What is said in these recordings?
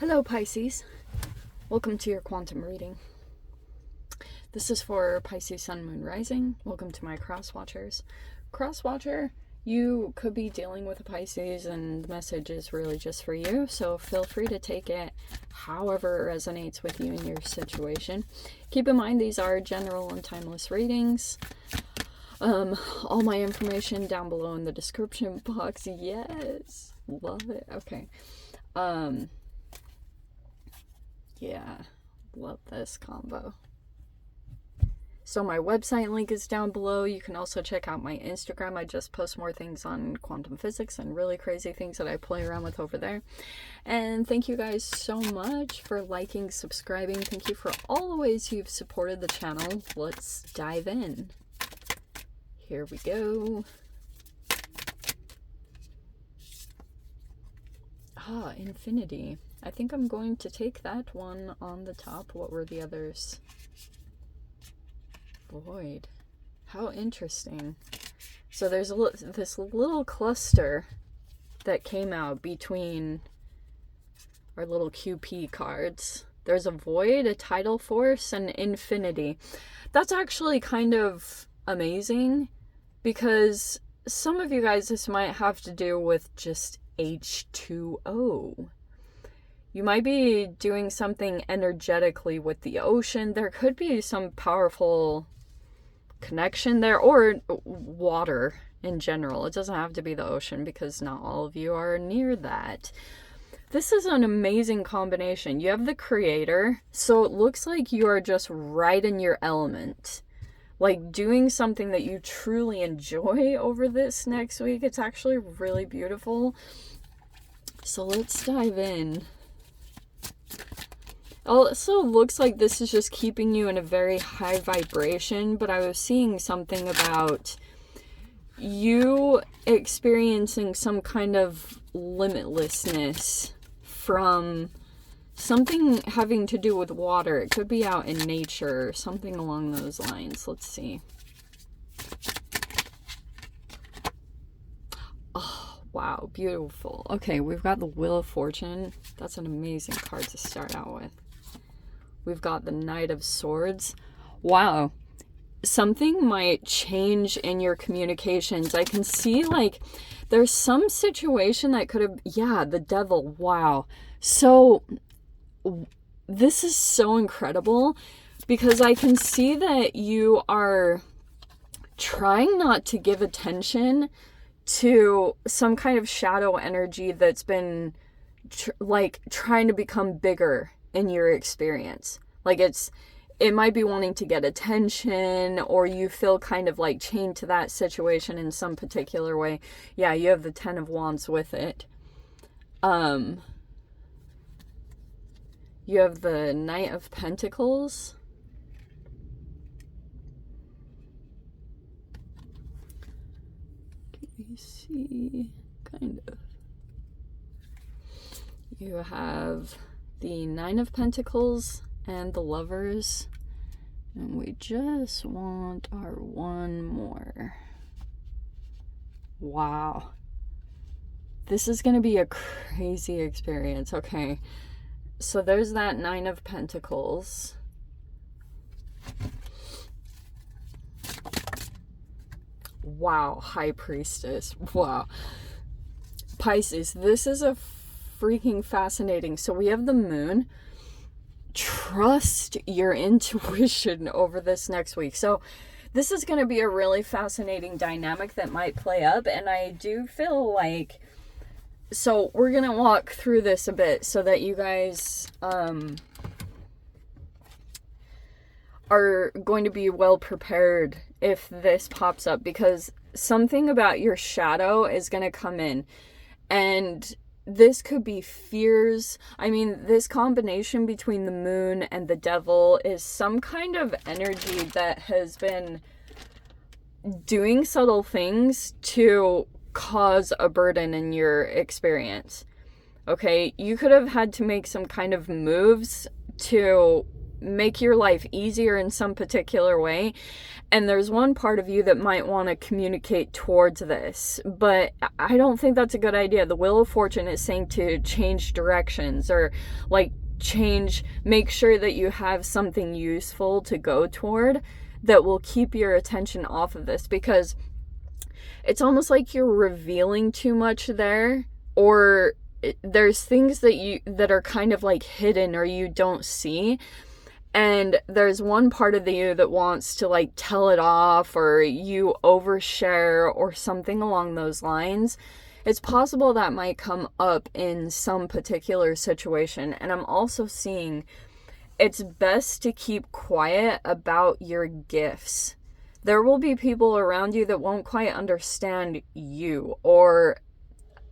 Hello Pisces, welcome to your quantum reading. This is for Pisces Sun, Moon, Rising. Welcome to my cross-watchers. Cross-watcher, you could be dealing with a Pisces and the message is really just for you, so feel free to take it however it resonates with you in your situation. Keep in mind these are general and timeless readings. All my information down below in the description box. Yes, love it. Okay. Yeah, love this combo. So my website link is down below. You can also check out my Instagram. I just post more things on quantum physics and really crazy things that I play around with over there. And thank you guys so much for liking, subscribing. Thank you for all the ways you've supported the channel. Let's dive in. Here we go. Infinity. I think I'm going to take that one on the top. What were the others? Void. How interesting. So there's this little cluster that came out between our little QP cards. There's a void, a tidal force, and infinity. That's actually kind of amazing because some of you guys, this might have to do with just H2O. You might be doing something energetically with the ocean. There could be some powerful connection there, or water in general. It doesn't have to be the ocean because not all of you are near that. This is an amazing combination. You have the creator, so it looks like you are just right in your element. Like doing something that you truly enjoy over this next week. It's actually really beautiful. So let's dive in. Also looks like this is just keeping you in a very high vibration, but I was seeing something about you experiencing some kind of limitlessness from something having to do with water. It could be out in nature or something along those lines. Let's see. Oh, wow, beautiful. Okay, we've got the Wheel of Fortune. That's an amazing card to start out with. We've got the Knight of Swords. Wow. Something might change in your communications. I can see like there's some situation that could have, yeah, the Devil. Wow. So this is so incredible because I can see that you are trying not to give attention to some kind of shadow energy that's been trying to become bigger in your experience. Like it might be wanting to get attention, or you feel kind of like chained to that situation in some particular way. Yeah, you have the Ten of Wands with it. You have the Knight of Pentacles. Can we see? Kind of. You have the Nine of Pentacles and the Lovers. And we just want our one more. Wow. This is going to be a crazy experience. Okay. So there's that Nine of Pentacles. Wow. High Priestess. Wow. Pisces, this is a freaking fascinating. So we have the Moon. Trust your intuition over this next week. So this is going to be a really fascinating dynamic that might play up, and I do feel like, so we're going to walk through this a bit so that you guys are going to be well prepared if this pops up, because something about your shadow is going to come in, and this could be fears. I mean, this combination between the Moon and the Devil is some kind of energy that has been doing subtle things to cause a burden in your experience. Okay, you could have had to make some kind of moves to make your life easier in some particular way. And there's one part of you that might want to communicate towards this, but I don't think that's a good idea. The Wheel of Fortune is saying to change directions, or like make sure that you have something useful to go toward that will keep your attention off of this, because it's almost like you're revealing too much there, or there's things that are kind of like hidden or you don't see. And there's one part of you that wants to like tell it off, or you overshare or something along those lines. It's possible that might come up in some particular situation. And I'm also seeing it's best to keep quiet about your gifts. There will be people around you that won't quite understand you, or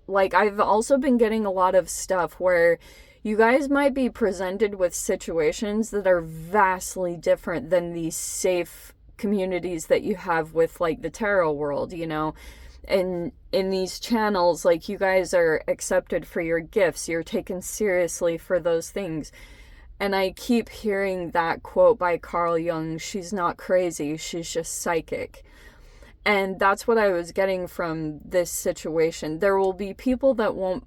like I've also been getting a lot of stuff where you guys might be presented with situations that are vastly different than these safe communities that you have with like the tarot world, you know. And in these channels, like, you guys are accepted for your gifts. You're taken seriously for those things. And I keep hearing that quote by Carl Jung, she's not crazy, she's just psychic. And that's what I was getting from this situation. There will be people that won't,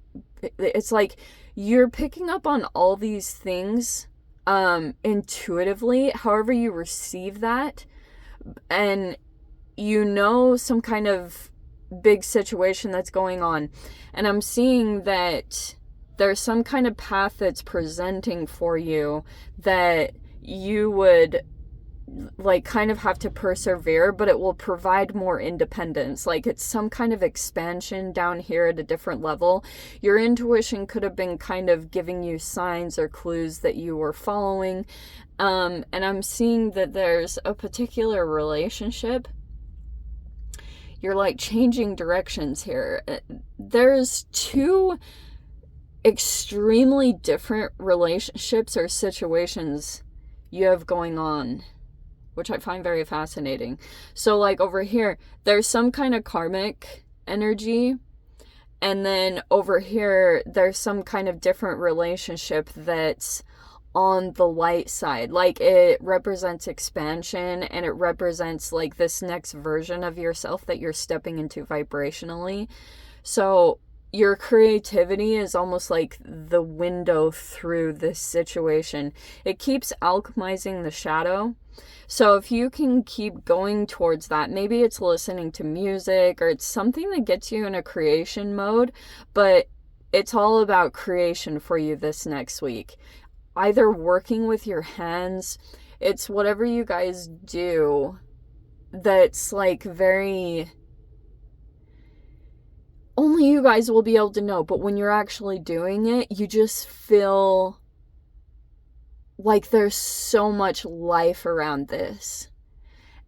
it's like you're picking up on all these things intuitively, however you receive that. And you know some kind of big situation that's going on. And I'm seeing that there's some kind of path that's presenting for you that you would like kind of have to persevere, but it will provide more independence. Like, it's some kind of expansion down here at a different level. Your intuition could have been kind of giving you signs or clues that you were following. And I'm seeing that there's a particular relationship. You're like changing directions here. There's two extremely different relationships or situations you have going on, which I find very fascinating. So like over here, there's some kind of karmic energy. And then over here, there's some kind of different relationship that's on the light side. Like, it represents expansion, and it represents like this next version of yourself that you're stepping into vibrationally. So your creativity is almost like the window through this situation. It keeps alchemizing the shadow. So if you can keep going towards that, maybe it's listening to music, or it's something that gets you in a creation mode, but it's all about creation for you this next week. Either working with your hands, it's whatever you guys do that's like very, only you guys will be able to know, but when you're actually doing it, you just feel like there's so much life around this.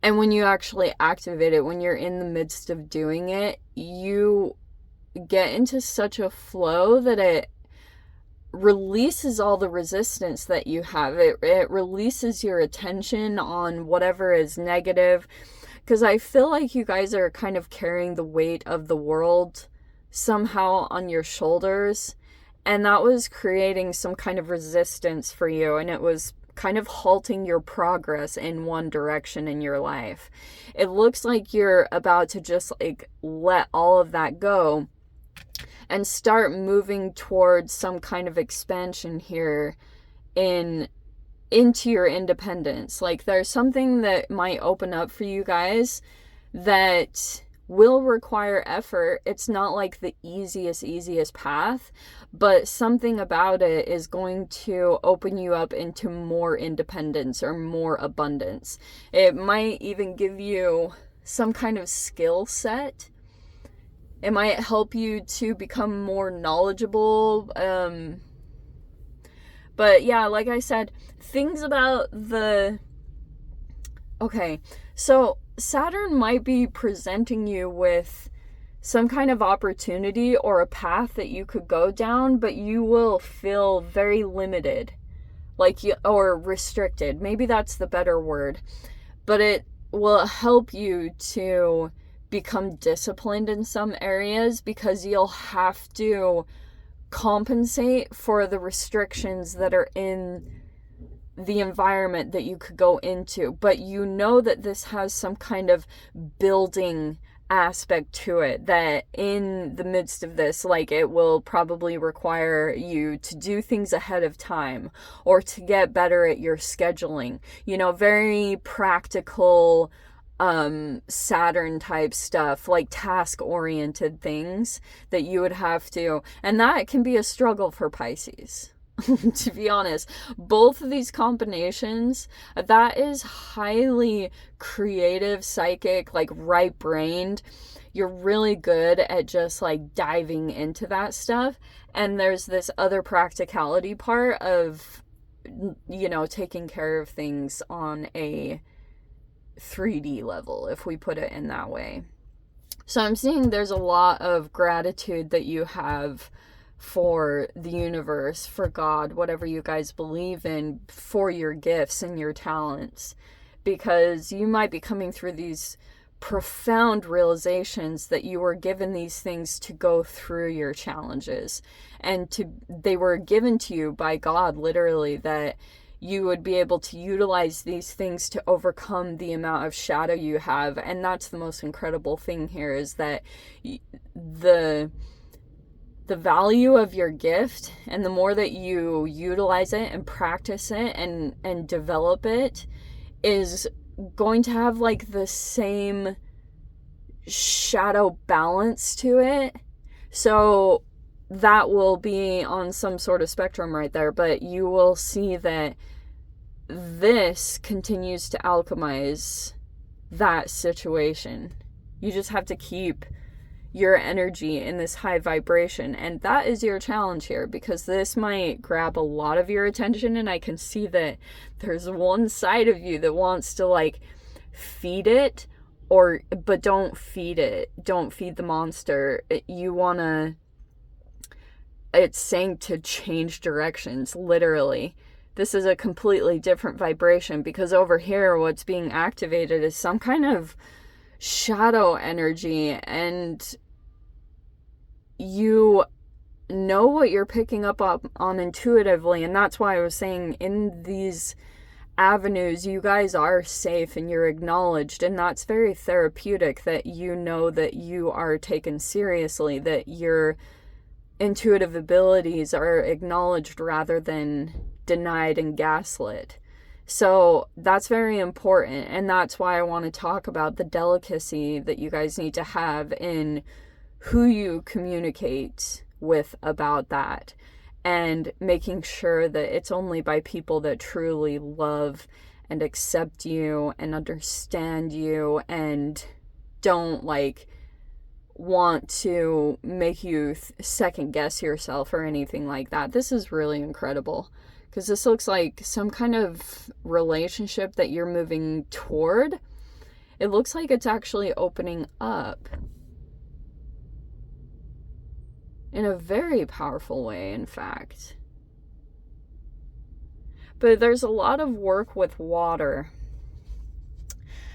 And when you actually activate it, when you're in the midst of doing it, you get into such a flow that it releases all the resistance that you have. It releases your attention on whatever is negative. Because I feel like you guys are kind of carrying the weight of the world somehow on your shoulders. And that was creating some kind of resistance for you. And it was kind of halting your progress in one direction in your life. It looks like you're about to just like let all of that go and start moving towards some kind of expansion here into your independence. Like, there's something that might open up for you guys that will require effort. It's not like the easiest path, but something about it is going to open you up into more independence or more abundance. It might even give you some kind of skill set. It might help you to become more knowledgeable. But yeah, like I said, things about the... Okay, so Saturn might be presenting you with some kind of opportunity or a path that you could go down, but you will feel very limited, or restricted. Maybe that's the better word. But it will help you to become disciplined in some areas, because you'll have to compensate for the restrictions that are in the environment that you could go into, but you know that this has some kind of building aspect to it, that in the midst of this, like, it will probably require you to do things ahead of time or to get better at your scheduling, you know, very practical Saturn type stuff, like task oriented things that you would have to, and that can be a struggle for Pisces. To be honest, both of these combinations, that is highly creative, psychic, like right-brained. You're really good at just like diving into that stuff. And there's this other practicality part of, you know, taking care of things on a 3D level, if we put it in that way. So I'm seeing there's a lot of gratitude that you have for the universe, for God, whatever you guys believe in, for your gifts and your talents, because you might be coming through these profound realizations that you were given these things to go through your challenges, and they were given to you by God, literally, that you would be able to utilize these things to overcome the amount of shadow you have. And that's the most incredible thing here, is that the value of your gift, and the more that you utilize it and practice it and develop it, is going to have like the same shadow balance to it. So that will be on some sort of spectrum right there, but you will see that this continues to alchemize that situation. You just have to keep your energy in this high vibration, and that is your challenge here, because this might grab a lot of your attention, and I can see that there's one side of you that wants to like feed it, but don't feed it, don't feed the monster. It's saying to change directions, literally. This is a completely different vibration, because over here what's being activated is some kind of shadow energy, and you know what you're picking up on intuitively. And that's why I was saying, in these avenues, you guys are safe and you're acknowledged, and that's very therapeutic, that you know that you are taken seriously, that your intuitive abilities are acknowledged rather than denied and gaslit. So that's very important, and that's why I want to talk about the delicacy that you guys need to have in who you communicate with about that, and making sure that it's only by people that truly love and accept you and understand you and don't like want to make you second guess yourself or anything like that. This is really incredible, because this looks like some kind of relationship that you're moving toward. It looks like it's actually opening up in a very powerful way, in fact. But there's a lot of work with water.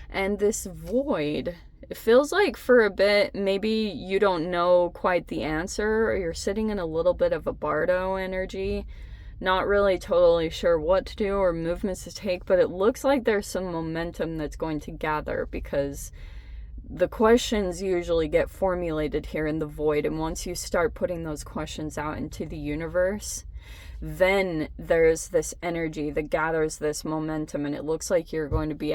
And this void, it feels like for a bit, maybe you don't know quite the answer, or you're sitting in a little bit of a bardo energy, not really totally sure what to do or movements to take, but it looks like there's some momentum that's going to gather, because the questions usually get formulated here in the void, and once you start putting those questions out into the universe, then there's this energy that gathers this momentum, and it looks like you're going to be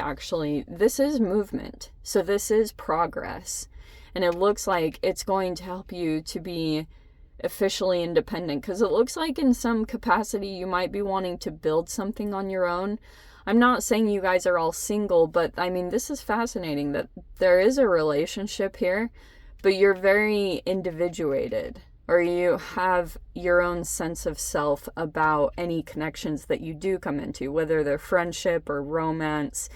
this is movement, so this is progress, and it looks like it's going to help you to be officially independent, because it looks like in some capacity you might be wanting to build something on your own. I'm not saying you guys are all single, but I mean, this is fascinating that there is a relationship here, but you're very individuated, or you have your own sense of self about any connections that you do come into, whether they're friendship or romance.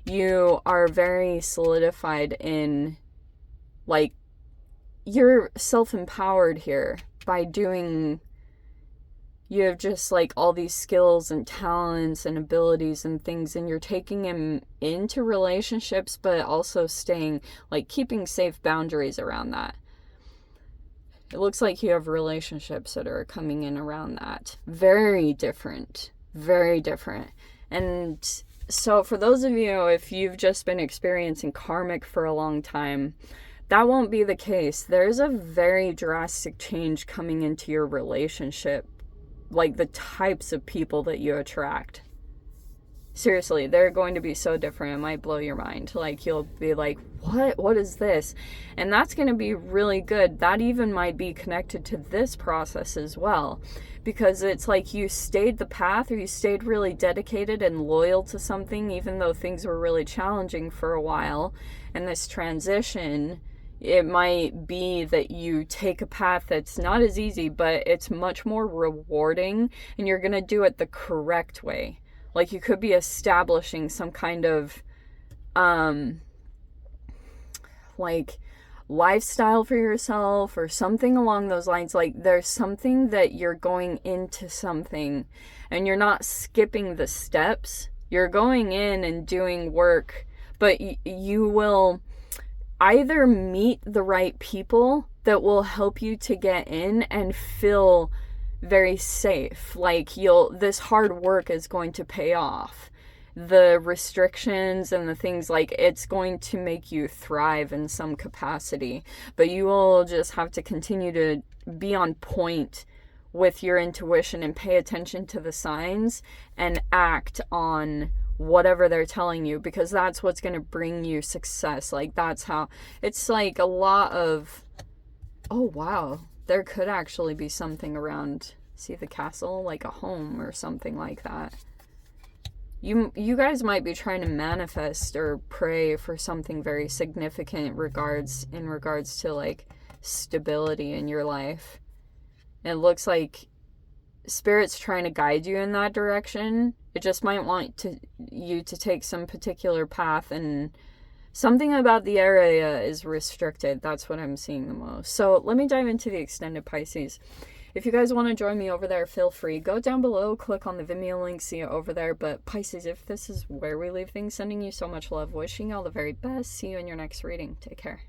You are very solidified in, like, you're self-empowered here by doing, you have just like all these skills and talents and abilities and things, and you're taking them into relationships, but also staying, like, keeping safe boundaries around that. It looks like you have relationships that are coming in around that. Very different. Very different. And so for those of you, if you've just been experiencing karmic for a long time, that won't be the case. There's a very drastic change coming into your relationship, like the types of people that you attract. Seriously, they're going to be so different. It might blow your mind. Like, you'll be like, what is this? And that's going to be really good. That even might be connected to this process as well, because it's like you stayed the path, or you stayed really dedicated and loyal to something, even though things were really challenging for a while. And this transition, it might be that you take a path that's not as easy, but it's much more rewarding, and you're going to do it the correct way. Like, you could be establishing some kind of, like, lifestyle for yourself or something along those lines. Like, there's something that you're going into something, and you're not skipping the steps. You're going in and doing work, but you will either meet the right people that will help you to get in and feel very safe. Like, this hard work is going to pay off. The restrictions and the things, like, it's going to make you thrive in some capacity, but you will just have to continue to be on point with your intuition and pay attention to the signs and act on whatever they're telling you, because that's what's going to bring you success. Like, that's how it's like a lot of, oh wow, there could actually be something around, see the castle, like a home or something like that. You guys might be trying to manifest or pray for something very significant in regards to like stability in your life. It looks like Spirit's trying to guide you in that direction. It just might want you to take some particular path, and something about the area is restricted. That's what I'm seeing the most. So let me dive into the extended Pisces. If you guys want to join me over there, feel free. Go down below, click on the Vimeo link, see it over there. But Pisces, if this is where we leave things, sending you so much love, wishing you all the very best. See you in your next reading. Take care.